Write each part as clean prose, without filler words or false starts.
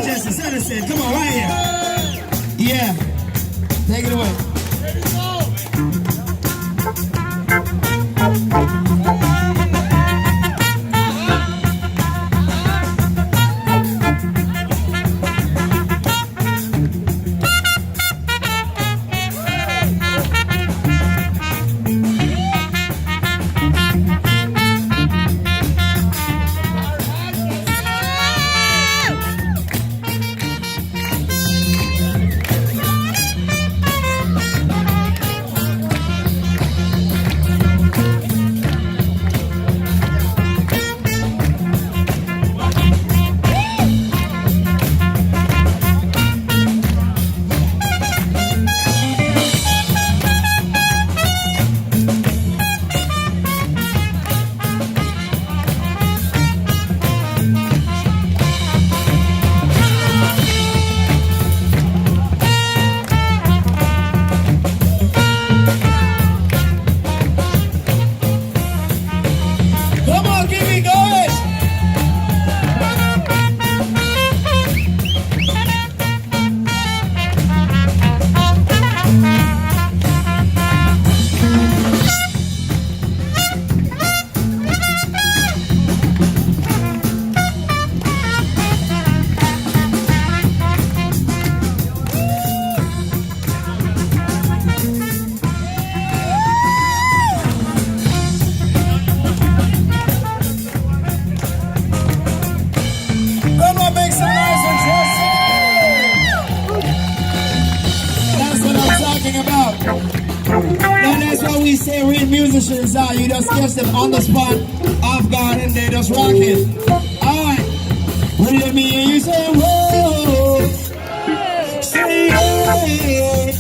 Jesse, Citizen, come on, right here. Yeah, take it away. We say real musicians are, you just catch them on the spot, off guard, and they just rock it. Alright, when you hear me and you say, whoa, say yeah,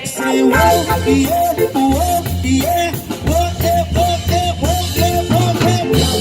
say whoa, yeah, whoa, yeah, whoa, yeah, whoa, yeah, whoa, yeah, whoa, yeah.